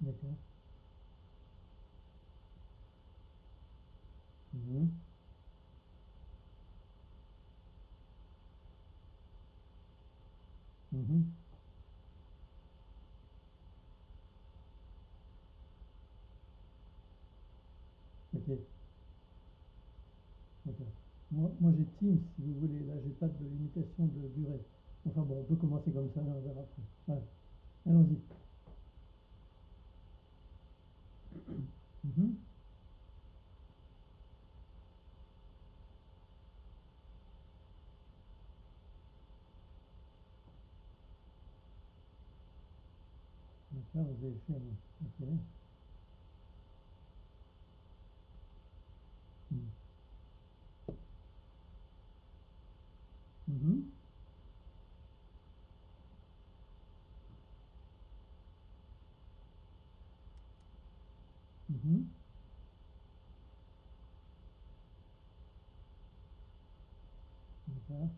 D'accord. Mhm. Mhm. Ok, d'accord. Moi j'ai Teams, si vous voulez. Là, j'ai pas de limitation de durée. Enfin bon, on peut commencer comme ça, on verra après. Voilà. Allons-y. Mhm. D'accord, vous avez fait un... Ok. Mhm. Mhm. Mhm. D'accord.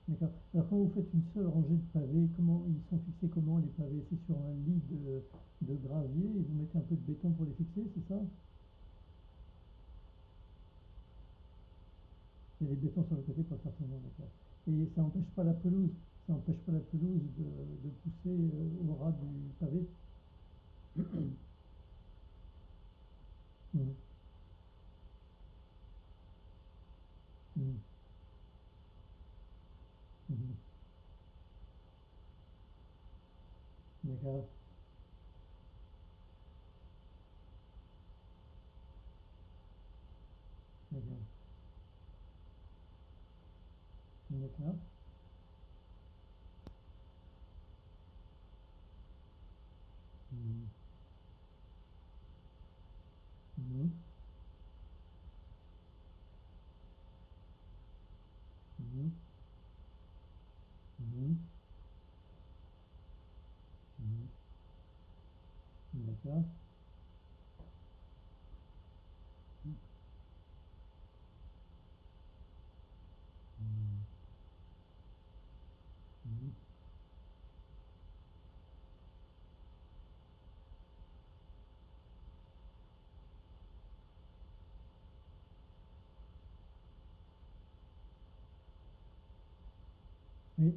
D'accord. Alors quand vous faites une seule rangée de pavés, comment ils sont fixés comment les pavés? C'est sur un lit de gravier et vous mettez un peu de béton pour les fixer, c'est ça? Il y a des bétons sur le côté pour le faire tenir, d'accord. Et ça n'empêche pas la pelouse, ça n'empêche pas la pelouse de pousser au ras du pavé? Mhm. Mhm. Mhm. D'accord. D'accord. D'accord. Mhm. Mhm. Mhm. Mhm. Mhm. D'accord. Mhm. Mhm. Oui.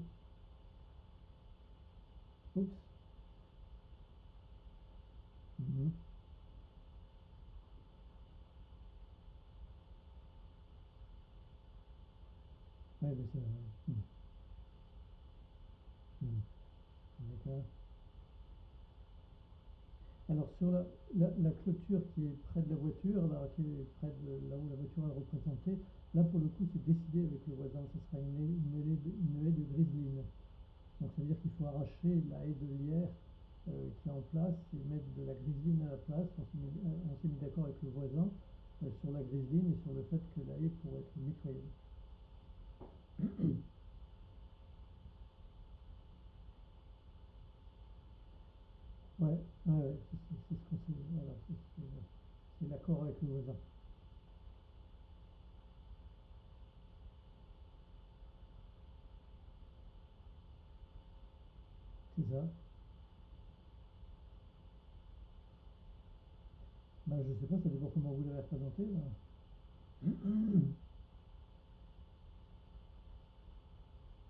Oups. Mhm. Ouais, mais c'est... Mhm. Mhm. D'accord. Alors sur la clôture qui est près de la voiture, là, qui est près de là où la voiture est représentée, là pour le coup c'est décidé avec le voisin, ce sera une haie de griseline. Donc ça veut dire qu'il faut arracher la haie de lierre qui est en place et mettre de la griseline à la place. On s'est mis d'accord avec le voisin sur la griseline et sur le fait que la haie pourrait être nettoyée. Ouais, ouais, ouais, c'est ce qu'on s'est, voilà, c'est l'accord avec le voisin. C'est ça. Bah, je sais pas, ça dépend comment vous l'avez représenté, là.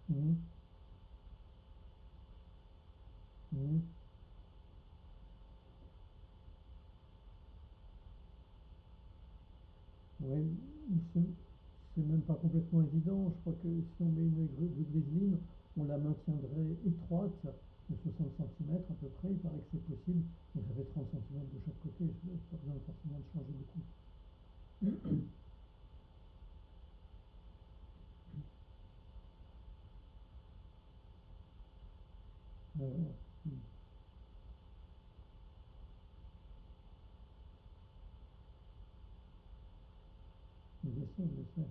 Mhm. Mhm. Ouais, c'est c'est même pas complètement évident. Je crois que si on met une grue de griseline, on la maintiendrait étroite de 60 centimètres à peu près. Il paraît que c'est possible. Donc ça fait 30 centimètres de chaque côté. Je n'ai pas besoin forcément de changer beaucoup. Mhm. Mais bien sûr, bien sûr.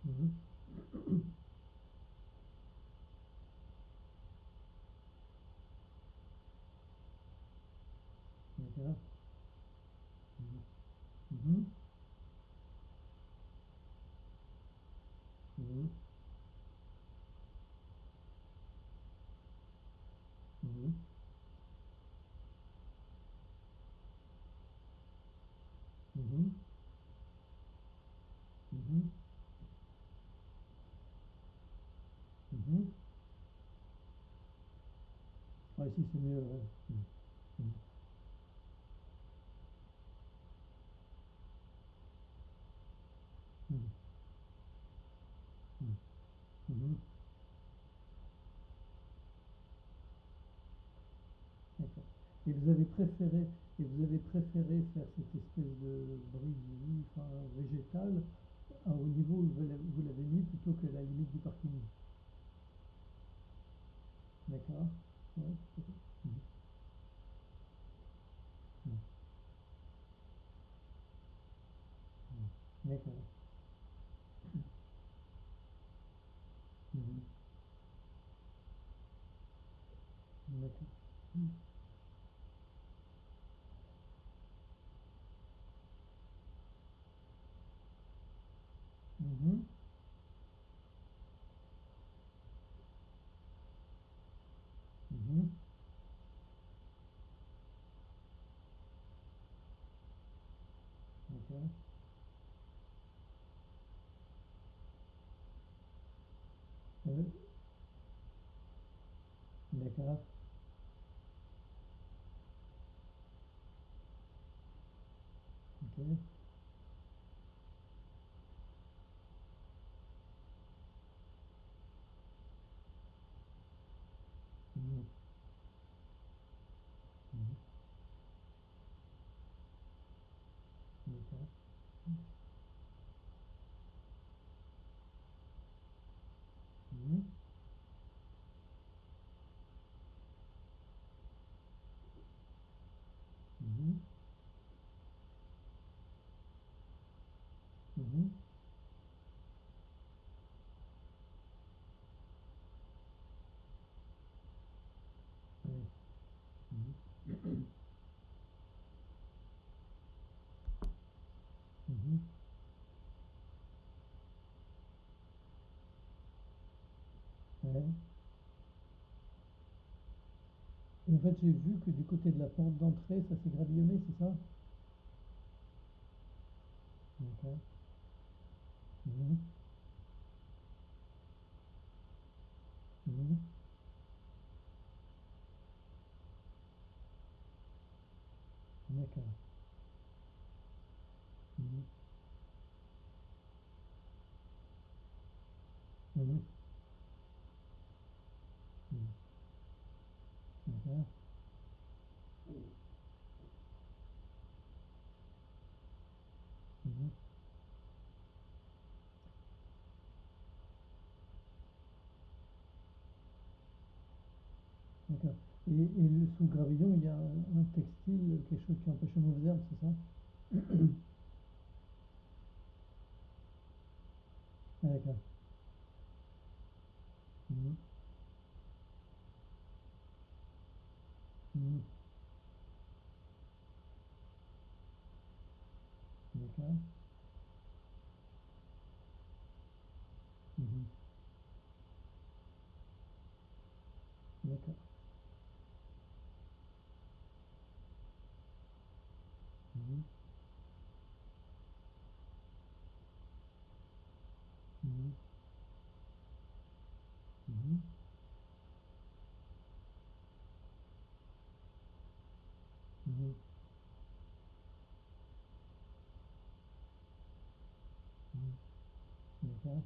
Mhm. D'accord. Mhm. Mhm. Mhm. Mhm. Mhm. Mhm. Ah, ici, c'est mieux, ouais. Mhm. Mhm. Mhm. Mhm. D'accord. Et vous avez préféré, et vous avez préféré faire cette espèce de brise de vie, enfin, végétale, au niveau où vous l'avez mis plutôt que la limite du parking. D'accord? Ouais, peut-être. Mhm. Mhm. Mhm. D'accord. Mhm. D'accord. Mhm. Mhm. Mhm. D'accord. Euh, d'accord. Ok. Mhm. Mhm. D'accord. Mhm. Mhm. Mhm. Ouais. Mhm. Mhm. Ouais. Et en fait, j'ai vu que du côté de la porte d'entrée, ça s'est gravillonné, c'est ça? D'accord. Mhm. Mhm. D'accord. Mhm. Mhm. Mhm. D'accord. Mhm. D'accord. Et sous le gravillon, il y a un textile, quelque chose qui empêche les mauvaises herbes, c'est ça? Ah, d'accord. Mhm. Mhm. D'accord. Mhm. D'accord. Mhm. Mhm. Mhm. Mhm. Mhm. D'accord.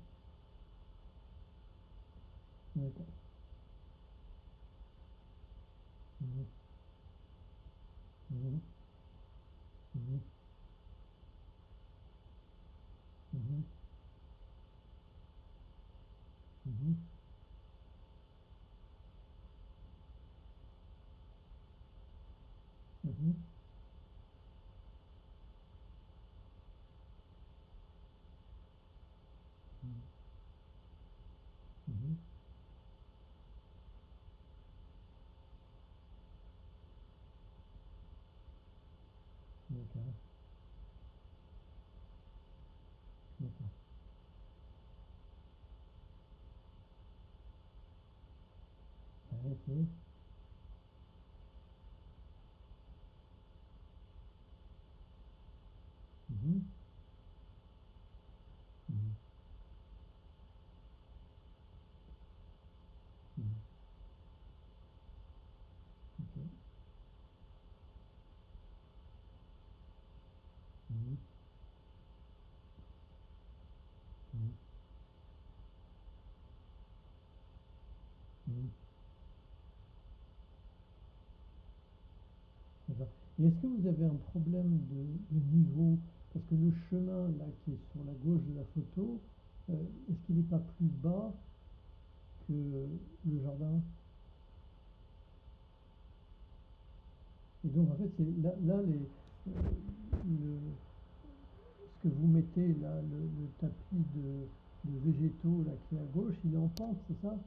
D'accord. Mhm. Mhm. Mhm. Mhm. Mhm. Mhm. Mhm. Mhm. D'accord. D'accord. Ah, ok. Mhm. Mhm. Mhm. Ok. Mhm. Mhm. Mhm. D'accord. Et est-ce que vous avez un problème de niveau? Parce que le chemin là qui est sur la gauche de la photo, est-ce qu'il n'est pas plus bas que le jardin? Et donc en fait, c'est là ce que vous mettez là, le tapis de végétaux là qui est à gauche, il est en pente, c'est ça?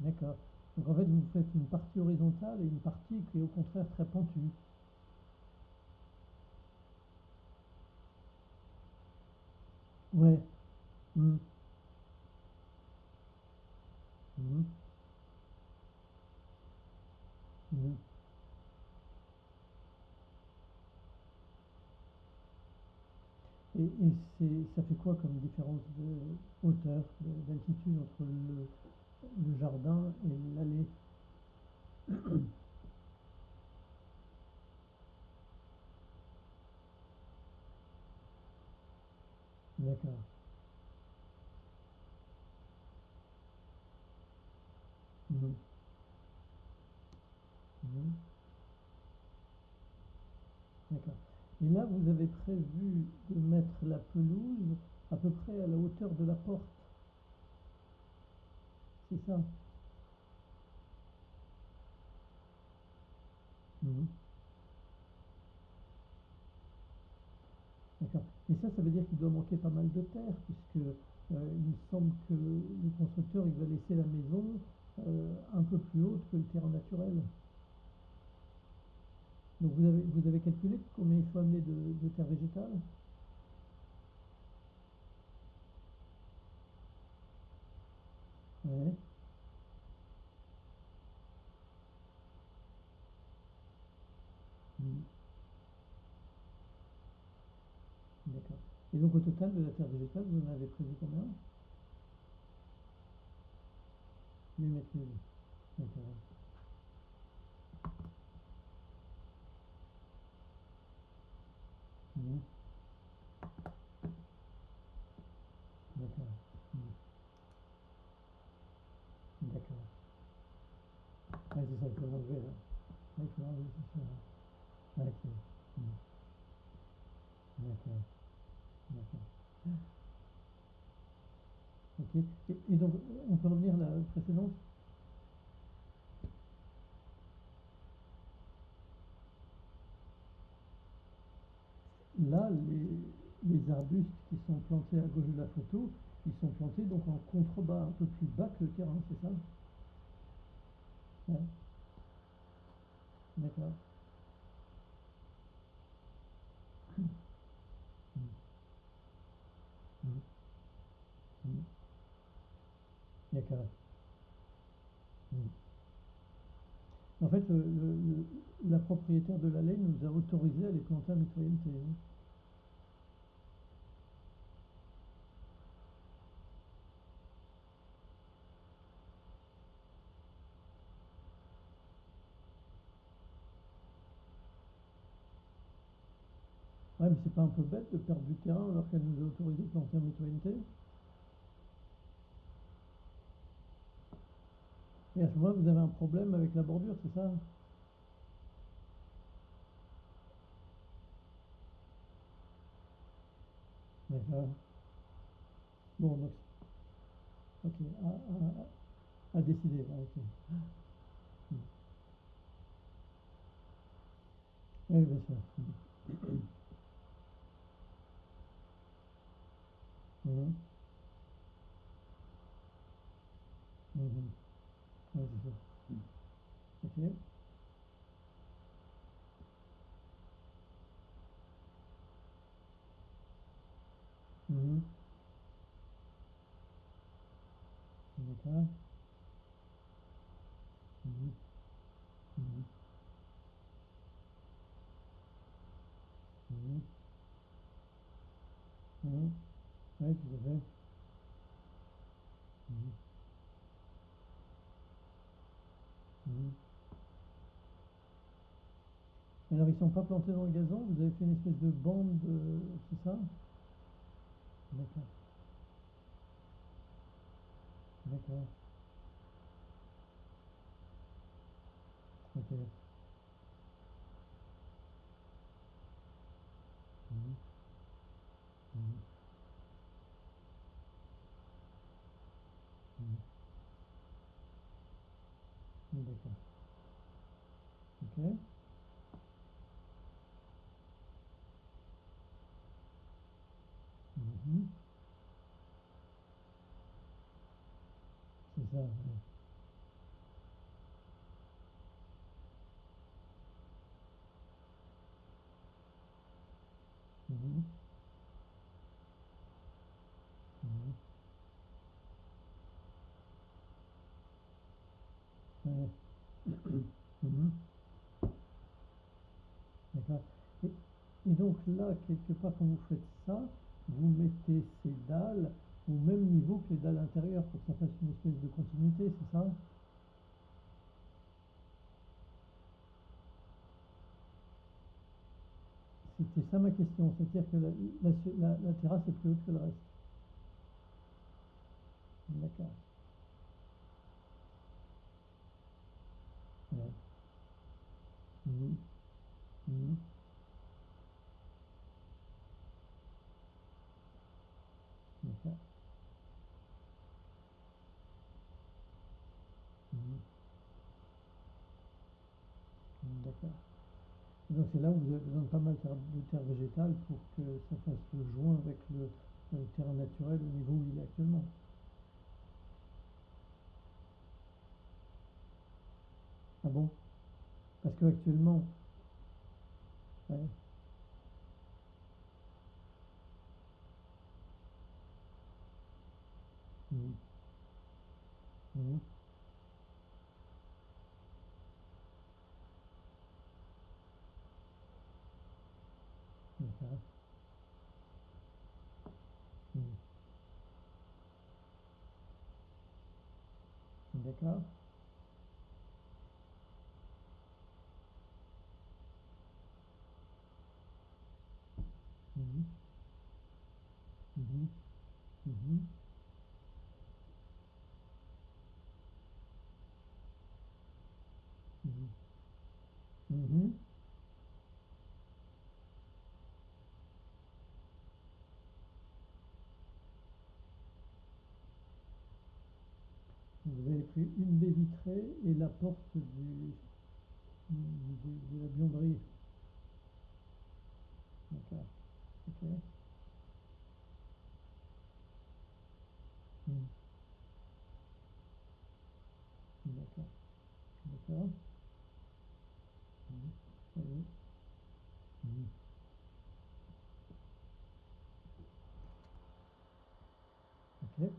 D'accord. Donc en fait, vous faites une partie horizontale et une partie qui est au contraire très pentue. Ouais. Mhm. Mhm. Mhm. Et ça fait quoi comme différence de hauteur, d'altitude entre le jardin et l'allée? D'accord. Mhm. Mhm. D'accord. Et là, vous avez prévu de mettre la pelouse à peu près à la hauteur de la porte, c'est ça? Mhm. D'accord. Et ça veut dire qu'il doit manquer pas mal de terre, puisque il me semble que le constructeur il va laisser la maison un peu plus haute que le terrain naturel. Donc vous avez calculé combien il faut amener de terre végétale? Ouais. Mhm. D'accord. Et donc au total de la terre végétale, vous en avez prévu combien? 8 mètres cubes. D'accord. Mhm. D'accord. Mhm. D'accord. Ouais, c'est ça, il faut l'enlever là. Ouais, il faut l'enlever, c'est ça. Ah, ok. Mhm. D'accord. D'accord. Ok. Et donc, on peut revenir à la précédente? Là, les arbustes qui sont plantés à gauche de la photo, ils sont plantés donc en contrebas, un peu plus bas que le terrain, c'est ça? Ouais. D'accord. Mhm. Mhm. Mhm. D'accord. Mhm. En fait, la propriétaire de l'allée nous a autorisé à les planter à mitoyenneté, hein. Ouais, mais c'est pas un peu bête de perdre du terrain alors qu'elle nous a autorisé de planter en mitoyenneté? Et à ce moment-là, vous avez un problème avec la bordure, c'est ça? D'accord. Bon, donc, ok, à décider, ouais, ok. Mm. Oui, bien sûr. Mhm. Mhm. Ouais, c'est ça. Ok. D'accord. Mhm. Mhm. Mhm. Mhm. Oui, tout à fait. Mhm. Mhm. Et alors, ils sont pas plantés dans le gazon? Vous avez fait une espèce de bande, c'est ça? D'accord, d'accord, ok. Mhm. Mhm. Mhm. D'accord, ok. Mhm. C'est ça, ouais. Mhm. Mhm. Ouais. Mhm. D'accord. Et, et donc là, quelque part, quand vous faites ça, vous mettez ces dalles au même niveau que les dalles intérieures pour que ça fasse une espèce de continuité, c'est ça? C'était ça ma question, c'est-à-dire que la terrasse est plus haute que le reste. D'accord. Ouais. Mhm. Mhm. D'accord. Mhm. D'accord. Donc c'est là où vous avez besoin de pas mal de terre végétale pour que ça fasse le joint avec le terrain naturel au niveau où il est actuellement. Ah bon? Parce qu'actuellement, ouais. Mhm. Mhm. D'accord. Mhm. D'accord. Mhm. Mhm. Mhm. Mhm. Mhm. Vous avez pris une baie vitrée et la porte de la buanderie. D'accord. Ok. Mhm. D'accord. D'accord. Mhm. Oui. Mhm. Ok.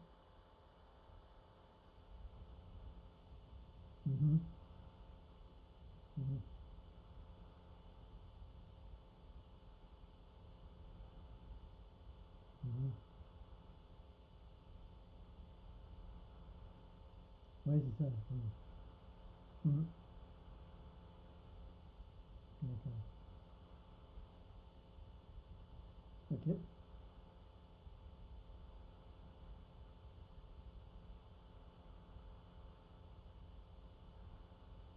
Mhm. Mhm. Mhm. Oui, c'est ça. Mhm. Mhm. D'accord. Ok.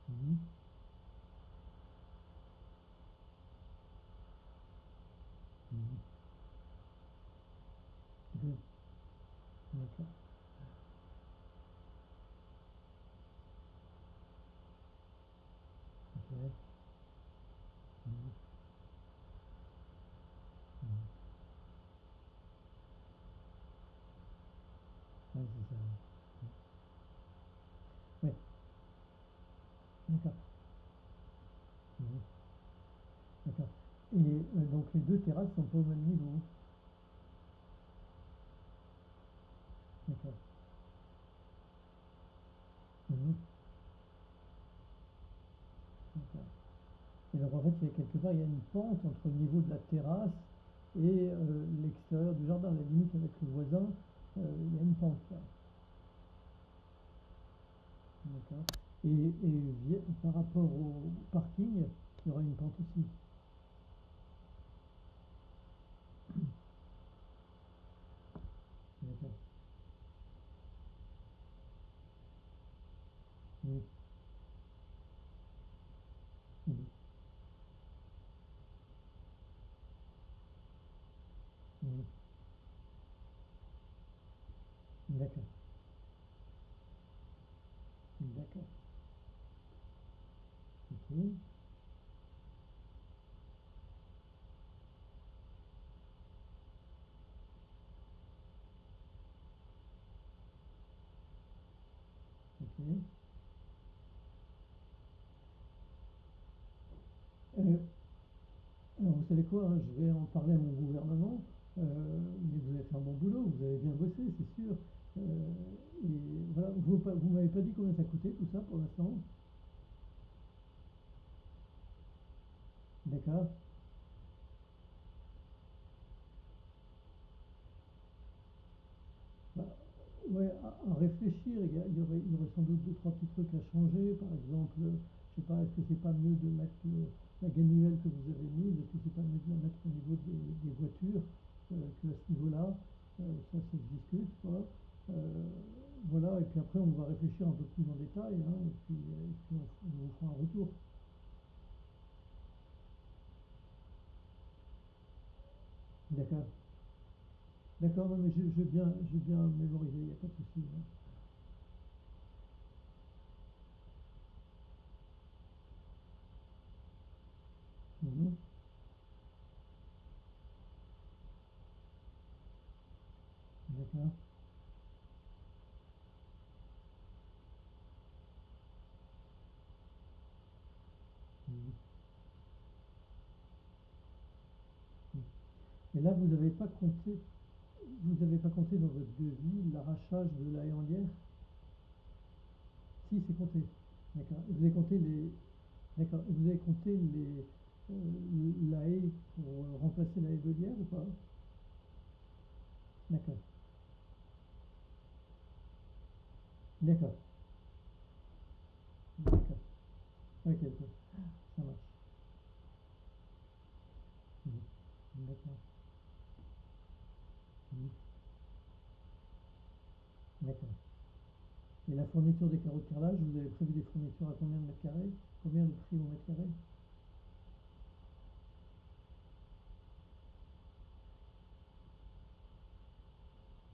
Mhm. Mhm. Good. D'accord. Ok. Mhm. Mhm. Oui, c'est ça. Oui. D'accord. Mhm. D'accord. Et donc les deux terrasses sont pas au même niveau. D'accord. Et donc en fait, il y a quelque part, il y a une pente entre le niveau de la terrasse et l'extérieur du jardin. La limite avec le voisin, il y a une pente là. D'accord. Par rapport au parking, il y aura une pente aussi. D'accord. Oui. Mhm. Mhm. D'accord. D'accord. Ok. Ok. Euh, alors vous savez quoi, hein, je vais en parler à mon gouvernement, mais vous avez fait un bon boulot, vous avez bien bossé, c'est sûr. Et voilà, vous m'avez pas dit combien ça coûtait tout ça pour l'instant. D'accord. Bah, ouais, à réfléchir, il y aurait sans doute deux, trois petits trucs à changer. Par exemple, je sais pas, est-ce que c'est pas mieux de mettre la ganivelle que vous avez mise, est-ce que c'est pas mieux de la mettre au niveau des voitures que à ce niveau-là? Ça se discute, quoi. Euh, voilà, et puis après, on va réfléchir un peu plus en détail, hein, et puis on vous fera un retour. D'accord. D'accord, non, mais j'ai bien mémorisé, il n'y a pas de souci, hein. Mhm. D'accord. Mhm. Mhm. Et là, vous avez pas compté dans votre devis l'arrachage de la haie en lierre? Si, c'est compté. D'accord. Et vous avez compté d'accord. Et vous avez compté la haie pour remplacer la haie de lierre ou pas? D'accord. D'accord. D'accord. Ok, ok. Ça marche. Mhm. D'accord. Mhm. D'accord. Et la fourniture des carreaux de carrelage, vous avez prévu des fournitures à combien de mètres carrés? Combien de prix au mètre carré?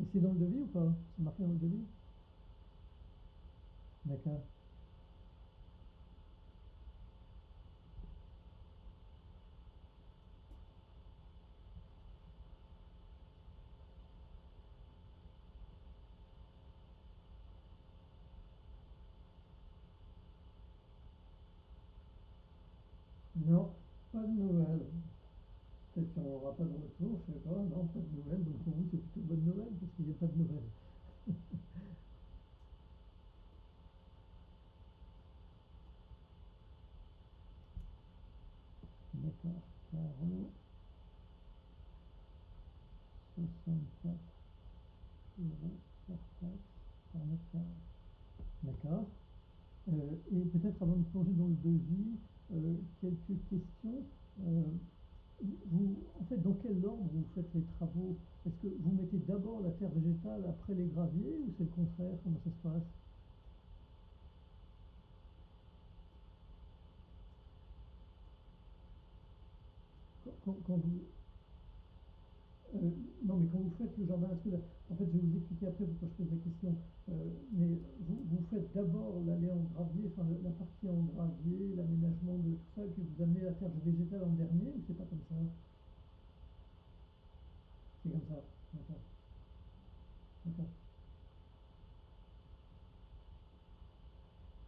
Et c'est dans le devis ou pas? C'est marqué dans le devis? D'accord. Non, pas de nouvelles. Peut-être qu'on n'aura pas de retour, je sais pas. Non, pas de nouvelles. Donc pour vous, c'est plutôt bonne nouvelle parce qu'il n'y a pas de nouvelles. D'accord. Carreau, 64 € hors taxe par mètre carré. D'accord. Et peut-être avant de plonger dans le devis, quelques questions. Euh, en fait, dans quel ordre vous faites les travaux? Est-ce que vous mettez d'abord la terre végétale, après les graviers, ou c'est le contraire? Comment ça se passe? Quand vous, Euh, non, mais quand vous faites le jardin, en fait, je vais vous expliquer après pourquoi je pose la question. Mais vous faites d'abord l'allée en gravier, enfin la partie en gravier, l'aménagement de tout ça, et puis vous amenez la terre végétale en dernier, ou c'est pas comme ça? C'est comme ça. D'accord. D'accord.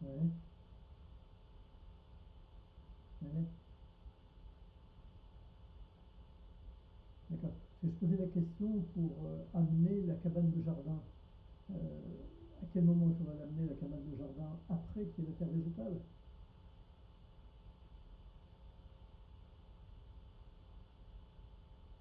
Ouais. Ouais. D'accord. Parce que je posais la question pour amener la cabane de jardin. Euh, à quel moment il faudra l'amener, la cabane de jardin, après qu'il y ait la terre végétale?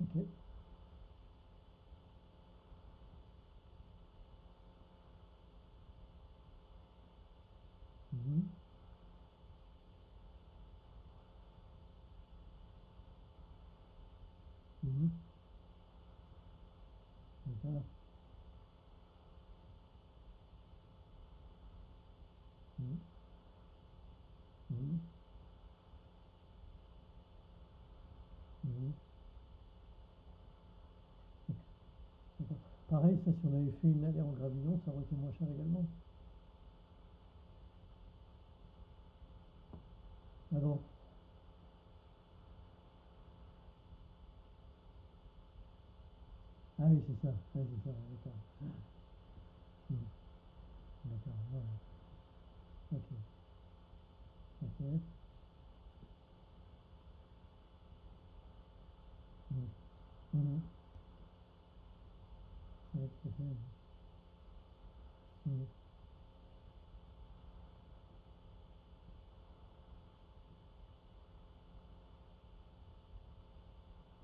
Ok. Mhm. Mhm. D'accord. Mhm. Mhm. Mhm. D'accord. Pareil, ça, si on avait fait une allée en gravillon, ça aurait été moins cher également. Ah bon? Ah oui, c'est ça. Oui, c'est ça. D'accord. Mhm. D'accord. Ouais. Ok. Ok. Mhm. Mhm. Ouais, tout à fait. Mhm.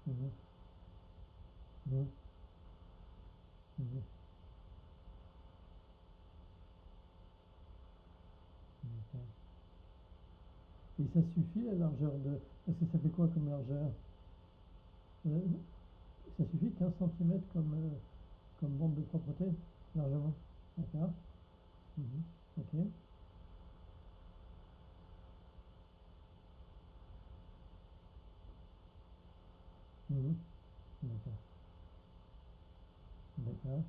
Mhm. Mhm. Mhm. D'accord. Et ça suffit la largeur de. Parce que ça fait quoi comme largeur? Euh, Ça suffit 15 centimètres comme bande de propreté, largement. D'accord. Mhm. Ok. Mhm. D'accord. D'accord.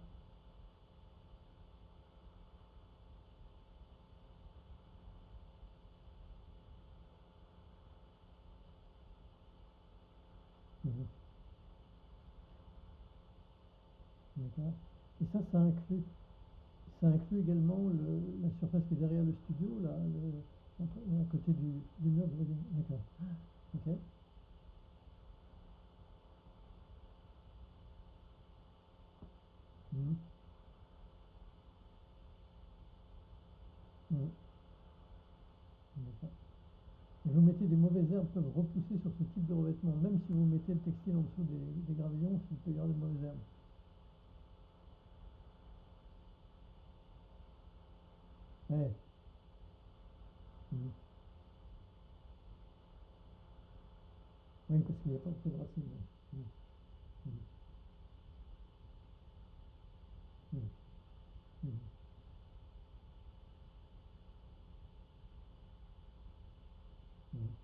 Mhm. D'accord. Et ça inclut également la surface qui est derrière le studio, là, à côté du mur de voisine. D'accord. Ok. Mhm. Mhm. D'accord. Et vous mettez des mauvaises herbes peuvent repousser sur ce type de revêtement, même si vous mettez le textile en dessous des gravillons, il peut y avoir des mauvaises herbes. Ouais. Mhm. Oui, parce qu'il n'y a pas beaucoup de racines. Mhm. Mhm. Mhm. Mhm. Mhm.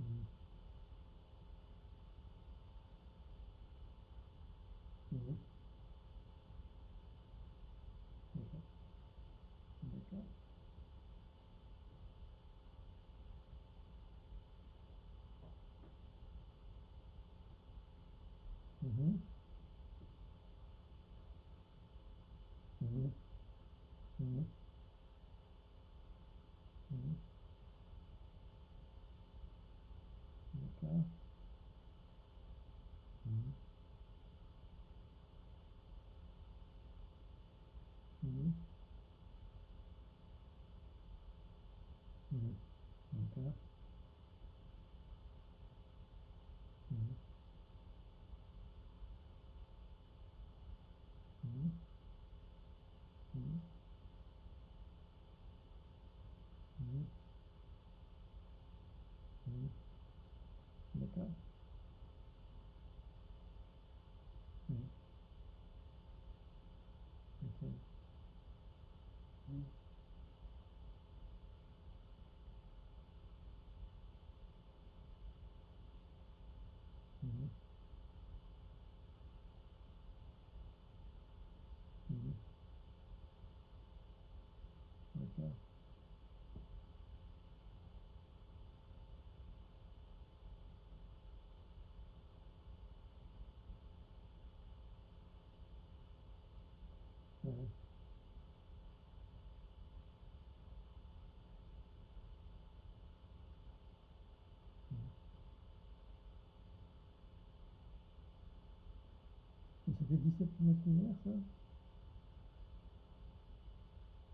Mhm. Mhm. D'accord. D'accord. Mhm. Mhm. Mhm. Mhm. D'accord. Mhm. Mhm. Mhm. D'accord. Mhm. Mhm. Mhm. Mhm. Mhm. D'accord. Mhm. Ok. Mhm. Mhm. Mhm. D'accord. Ouais. Mhm. Et ça fait 17 mètres linéaires, ça?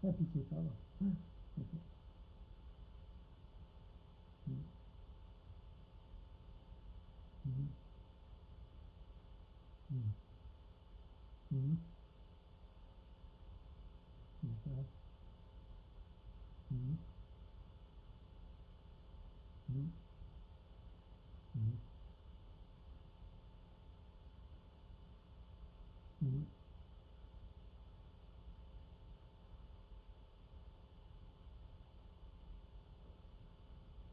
Ah, pitié, pardon. Ah, ok. Mhm. Mhm. D'accord. Mhm. Mhm. Mhm. Mhm.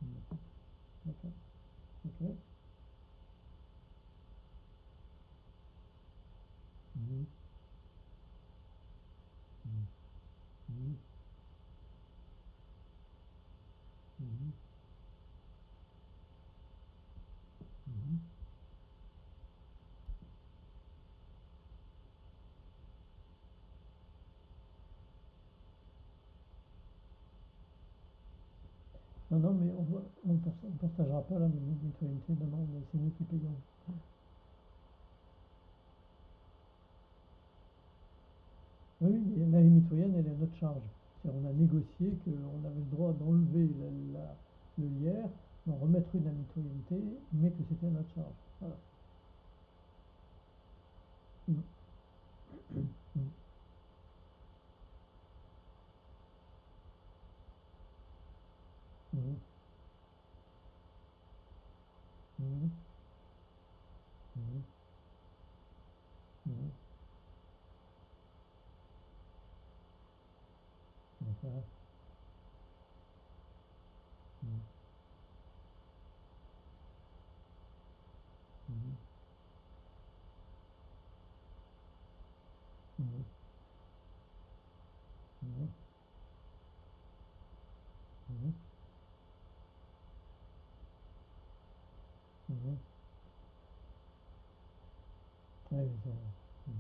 D'accord. D'accord. Ok. Mhm. Mhm. Mhm. Mhm. Mhm. Non, non, mais on partagera pas la mutualité. Non, non, c'est nous qui payons. Oui, oui, mais la vie mitoyenne, elle est à notre charge. C'est-à-dire, on a négocié qu'on avait le droit d'enlever le IR, d'en remettre une à mitoyenneté, mais que c'était à notre charge. Voilà. Mm. Mm. Mm. Mm. Mm. Mm. D'accord. Mm. Mm. Mm. Mm. Mm. Mm. Ouais, oui, ça. Mm.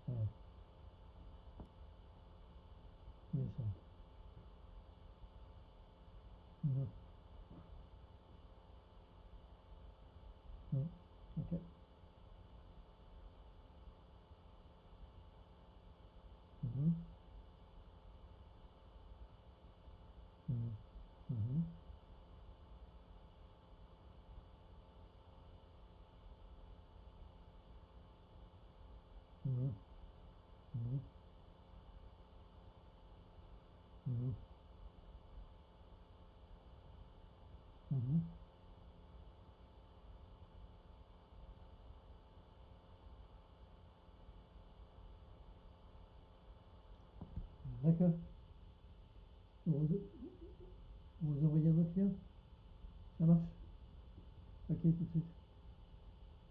Ouais, oui, ça. Mm. Mm. Ok. Mhm. Mhm. Mhm. Mhm. Mhm. Mhm. Mhm. D'accord. Vous, vous envoyez un autre lien? Ça marche? Ok, tout de suite.